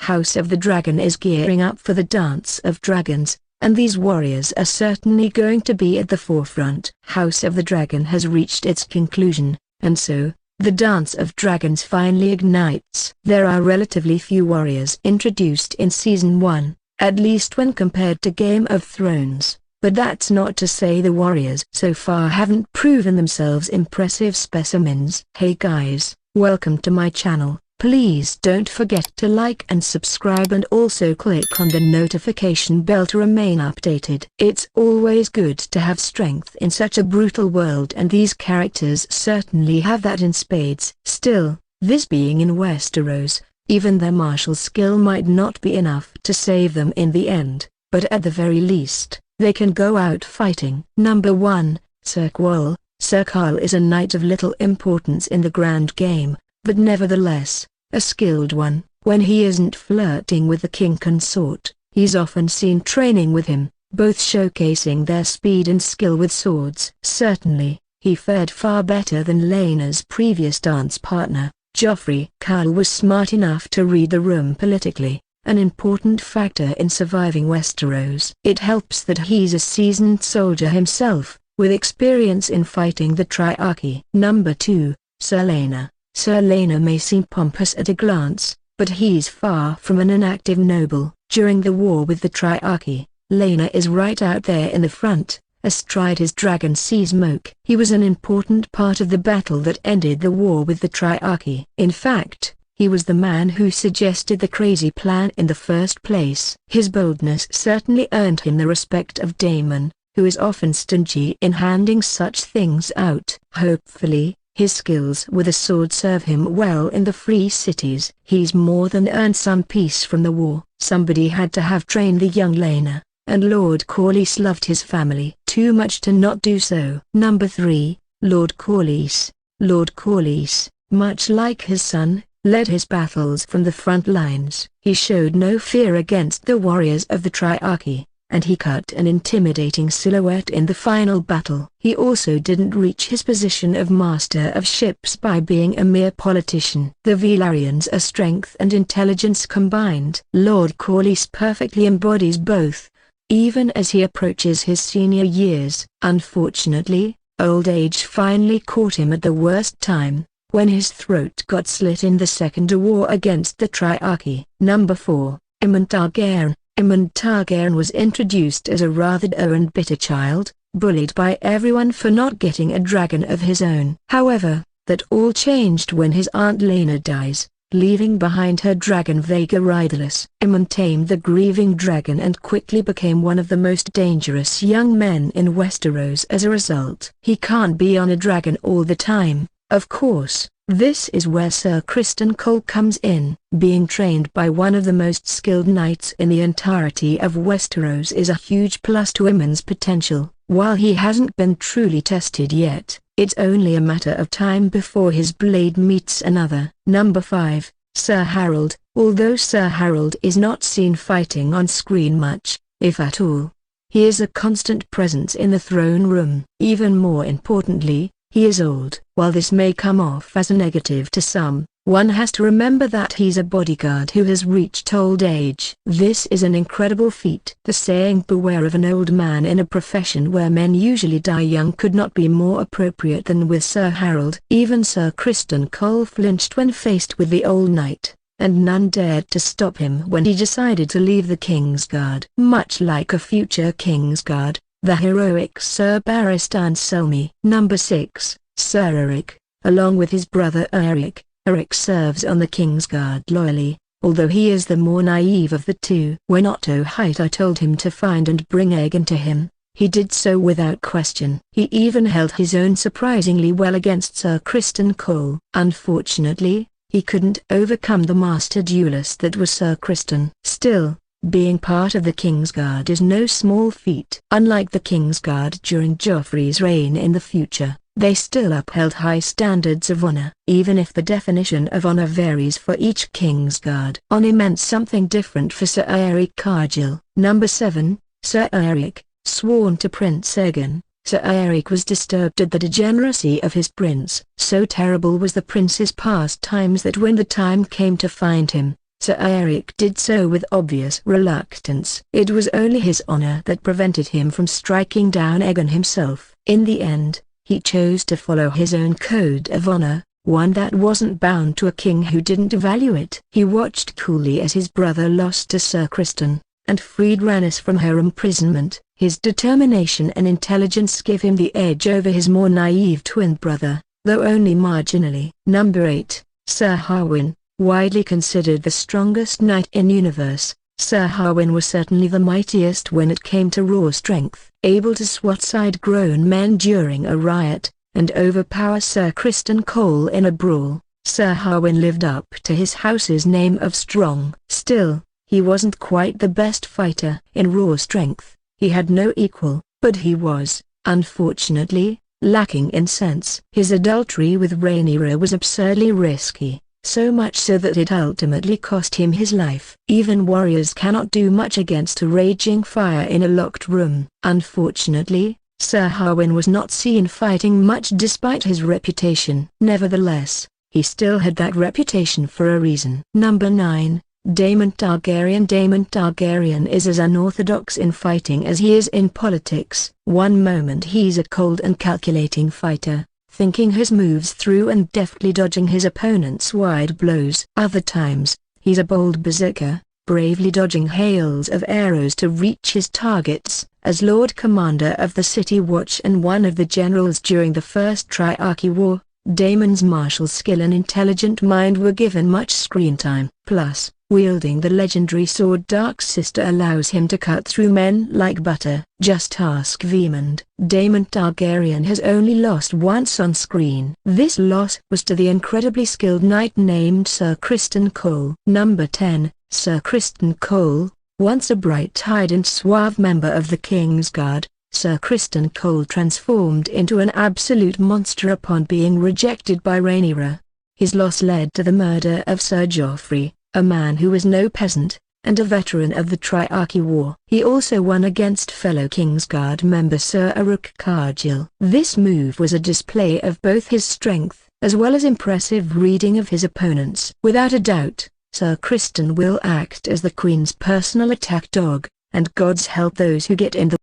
House of the Dragon is gearing up for the Dance of Dragons, and these warriors are certainly going to be at the forefront. House of the Dragon has reached its conclusion, and so, the Dance of Dragons finally ignites. There are relatively few warriors introduced in Season 1, at least when compared to Game of Thrones, but that's not to say the warriors so far haven't proven themselves impressive specimens. Hey guys, welcome to my channel. Please don't forget to like and subscribe, and also click on the notification bell to remain updated. It's always good to have strength in such a brutal world, and these characters certainly have that in spades. Still, this being in Westeros, even their martial skill might not be enough to save them in the end, but at the very least, they can go out fighting. Number 1, Sir Quarl. Sir Qarl is a knight of little importance in the grand game, but nevertheless, a skilled one. When he isn't flirting with the king consort, he's often seen training with him, both showcasing their speed and skill with swords. Certainly, he fared far better than Laynor's previous dance partner, Joffrey. Qarl was smart enough to read the room politically, an important factor in surviving Westeros. It helps that he's a seasoned soldier himself, with experience in fighting the Triarchy. Number 2, Sir Laynor. Sir Laynor may seem pompous at a glance, but he's far from an inactive noble. During the war with the Triarchy, Laynor is right out there in the front, astride his dragon Seasmoke. He was an important part of the battle that ended the war with the Triarchy. In fact, he was the man who suggested the crazy plan in the first place. His boldness certainly earned him the respect of Daemon, who is often stingy in handing such things out. Hopefully, his skills with a sword serve him well in the free cities. He's more than earned some peace from the war. Somebody had to have trained the young Laynor, and Lord Qarl loved his family too much to not do so. Number 3, Lord Qarl. Lord Qarl, much like his son, led his battles from the front lines. He showed no fear against the warriors of the Triarchy, and he cut an intimidating silhouette in the final battle. He also didn't reach his position of master of ships by being a mere politician. The Velaryons are strength and intelligence combined. Lord Qarl perfectly embodies both, even as he approaches his senior years. Unfortunately, old age finally caught him at the worst time, when his throat got slit in the Second War against the Triarchy. Number 4, Aemon Targaryen. Aemon Targaryen was introduced as a rather dour and bitter child, bullied by everyone for not getting a dragon of his own. However, that all changed when his aunt Laynor dies, leaving behind her dragon Vega riderless. Aemon tamed the grieving dragon and quickly became one of the most dangerous young men in Westeros as a result. He can't be on a dragon all the time, of course. This is where Sir Criston Cole comes in. Being trained by one of the most skilled knights in the entirety of Westeros is a huge plus to Aemon's potential. While he hasn't been truly tested yet, it's only a matter of time before his blade meets another. Number 5, Sir Harold. Although Sir Harold is not seen fighting on screen much, if at all, he is a constant presence in the throne room. Even more importantly, he is old. While this may come off as a negative to some, one has to remember that he's a bodyguard who has reached old age. This is an incredible feat. The saying "beware of an old man in a profession where men usually die young" could not be more appropriate than with Sir Harold. Even Sir Criston Cole flinched when faced with the old knight, and none dared to stop him when he decided to leave the Kingsguard. Much like a future Kingsguard, the heroic Sir Barristan Selmy. Number 6, Sir Eric. Along with his brother Eric, Eric serves on the Kingsguard loyally, although he is the more naive of the two. When Otto Hightower told him to find and bring Aegon to him, he did so without question. He even held his own surprisingly well against Sir Criston Cole. Unfortunately, he couldn't overcome the master duelist that was Sir Criston. Still, being part of the Kingsguard is no small feat. Unlike the Kingsguard during Joffrey's reign in the future, they still upheld high standards of honor. Even if the definition of honor varies for each Kingsguard. Honor meant something different for Sir Eric Cargill. Number 7, Sir Eric. Sworn to Prince Aegon, Sir Eric was disturbed at the degeneracy of his prince. So terrible was the prince's pastimes that when the time came to find him, Sir Eric did so with obvious reluctance. It was only his honor that prevented him from striking down Aegon himself. In the end, he chose to follow his own code of honor, one that wasn't bound to a king who didn't value it. He watched coolly as his brother lost to Sir Criston, and freed Rhaenys from her imprisonment. His determination and intelligence give him the edge over his more naive twin brother, though only marginally. Number 8, Sir Harwin. Widely considered the strongest knight in universe, Sir Harwin was certainly the mightiest when it came to raw strength. Able to swat side-grown men during a riot, and overpower Sir Criston Cole in a brawl, Sir Harwin lived up to his house's name of strong. Still, he wasn't quite the best fighter. In raw strength, he had no equal, but he was, unfortunately, lacking in sense. His adultery with Rhaenyra was absurdly risky, so much so that it ultimately cost him his life. Even warriors cannot do much against a raging fire in a locked room. Unfortunately, Sir Harwin was not seen fighting much despite his reputation. Nevertheless, he still had that reputation for a reason. Number 9, Daemon Targaryen. Daemon Targaryen is as unorthodox in fighting as he is in politics. One moment he's a cold and calculating fighter, thinking his moves through and deftly dodging his opponent's wide blows. Other times, he's a bold berserker, bravely dodging hails of arrows to reach his targets. As Lord Commander of the City Watch and one of the generals during the First Triarchy War, Daemon's martial skill and intelligent mind were given much screen time. Plus, wielding the legendary sword Dark Sister allows him to cut through men like butter. Just ask Vaemond. Daemon Targaryen has only lost once on screen. This loss was to the incredibly skilled knight named Sir Criston Cole. Number 10, Sir Criston Cole. Once a bright-eyed and suave member of the King's Guard, Sir Criston Cole transformed into an absolute monster upon being rejected by Rhaenyra. His loss led to the murder of Sir Joffrey, a man who was no peasant, and a veteran of the Triarchy War. He also won against fellow Kingsguard member Sir Aruk Qarl. This move was a display of both his strength, as well as impressive reading of his opponents. Without a doubt, Sir Criston will act as the Queen's personal attack dog, and gods help those who get in the.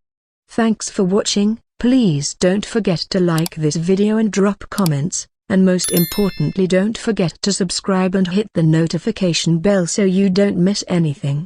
Thanks for watching. Please don't forget to like this video and drop comments, and most importantly don't forget to subscribe and hit the notification bell so you don't miss anything.